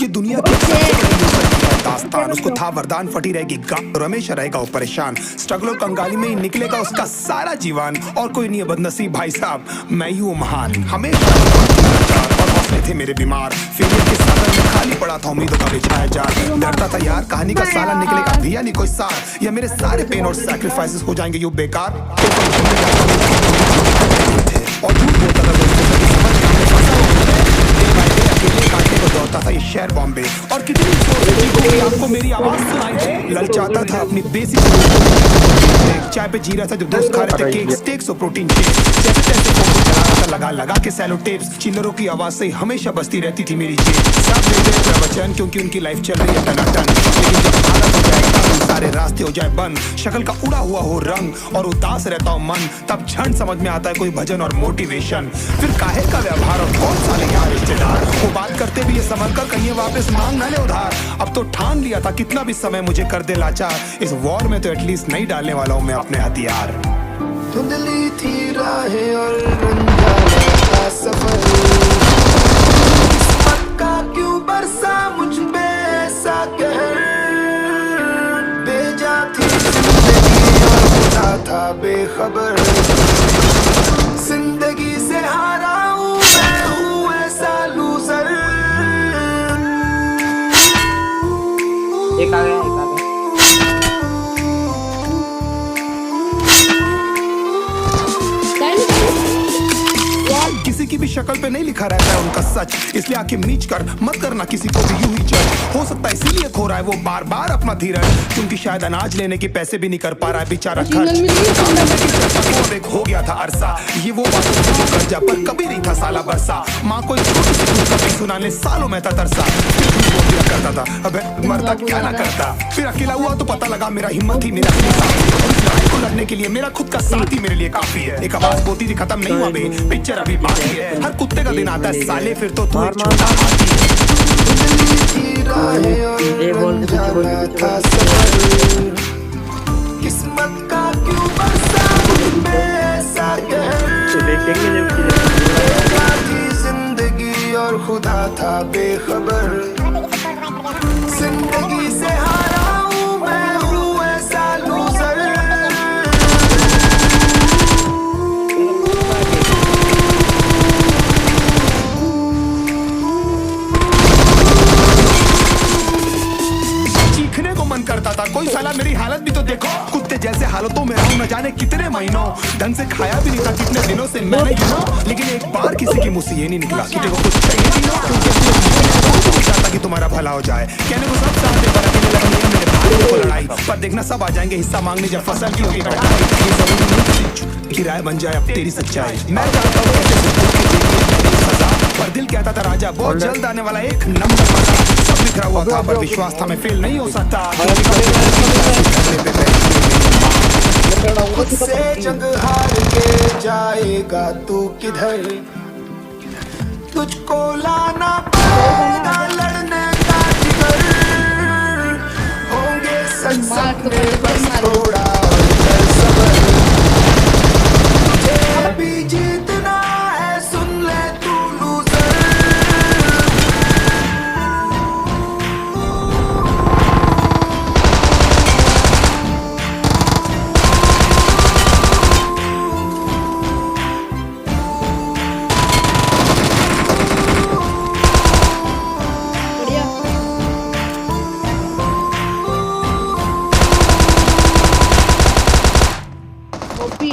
ये दुनिया की सबसे बड़ी लूजर की है दास्तान। उसको था वरदान, फटी रहेगी रमेश रहेगा वो परेशान। स्ट्रगल कंगाली में ही निकलेगा उसका सारा जीवन। और कोई नहीं है बदनसीब भाई साहब, मैं ही हूँ महान। हमेशा और हौसले थे मेरे बीमार। फेलियर के सागर में खाली पड़ा था उम्मीदों का बिछाया जाल। डरता था यार कहानी का साला निकलेगा भैया नहीं कोई सार। या मेरे सारे पेन और सैक्रिफाइसेस हो जाएंगे यूं बेकार। और झूठ बोलता था दोस्तों से समझ में अकेले काटने को दौड़ता था ये शहर बॉम्बे। और कितनी कोई आपको मेरी आवाज सुनाई दे। ललचाता था अपनी बेसिक चाय पे जी रहा था जो दोस्त खा रहे थे केक स्टेक्स और प्रोटीन शेक। जैसे तैसे फोन चला रहा था लगा लगा के सैलो टेप्स। चिल्लरों की आवाज से हमेशा बजती रहती थी मेरी जेब। सब देते हैं प्रवचन क्योंकि उनकी लाइफ चल रही है टनाटन। लेकिन जब हालत हो जाएगा सारे रास्ते हो जाए बंद, शक्ल का उड़ा हुआ हो रंग और उदास रहता हो मन, तब क्षण समझ में आता है कोई भजन और मोटिवेशन। फिर काहे का व्यवहार और कौन सा ले यार रिश्तेदार। वो बात करते भी ये संभल कर कहीं वापस मांग ना ले उधार। अब तो ठान लिया था कितना भी समय मुझे कर दे लाचार। इस वॉर में तो एटलीस्ट नहीं डालने वाला हूँ मैं अपने हथियार। धुंधली थी राहें और रंजाना था सफर। किस्मत का क्यों बरसा मुझ पे ऐसा कहर। भेजा थी जिंदगी और खुदा था बेखबर। जिंदगी से हारा हूँ मैं हूँ ऐसा लूजर। एक आ गया, एक आ गया। किसी की भी शक्ल पे नहीं लिखा रहता है उनका सच, इसलिए आंखें मीच कर मत करना किसी को भी यूं ही जज। हो सकता है इसीलिए खो रहा है वो बार बार अपना धीरज, क्योंकि शायद अनाज लेने के पैसे भी नहीं कर पा रहा है बेचारा खर्च। अब एक हो गया था अरसा ये वो बात जो कर्जा पर कभी नहीं था साला बरसा। माँ को कभी सुनाने सालों में था तरसा। करता था अबे मरता क्या ना करता। फिर अकेला हुआ तो पता लगा मेरा हिम्मत ही मेरा लड़ाई को लड़ने के लिए मेरा खुद का साथ ही मेरे लिए काफी है। एक आवाज बोलती थी खत्म नहीं हुआ बे पिक्चर अभी बाकी है। हर कुत्ते का दिन आता है साले फिर तो तू एक छोटा हाथी है। किस्मत का क्यों बरसा मुझ पे ऐसा कहर। जिंदगी और खुदा था बेखबर। जिंदगी से हारा हूँ मैं हूँ ऐसा लूजर। चीखने को मन करता था कोई साला मेरी हालत भी तो देखो। कुत्ते जैसे हालतों में रहूं न जाने कितने महीनों। ढंग से खाया भी नहीं था कितने दिनों से मैंने लेकिन एक बार किसी की मुंह से ये नहीं निकला कि देखो कुछ चाहिए क्योंकि चाहता कि तुम्हारा भला हो जाए। कहने को सब चाहते पर अकेले लड़नी है मेरे भाई को लड़ाई पर देखना सब आ जाएंगे हिस्सा मांगने जब फसल की होगी किराए बन जाए अब तेरी सच्चाई। मैं चाहता हूँ सजा पर दिल कहता था राजा बहुत जल्द आने वाला एक नंबर सब बिखरा हुआ था पर विश्वास था मैं फेल नहीं हो सकता। खुद से जंग हार के जाएगा तू किधर। तुझको लाना पड़ेगा लड़ने का जिगर। होंगे संसद में बस थोड़ा और सबर। तुझे भी जीतना है सुन ले तू लूजर। ओपी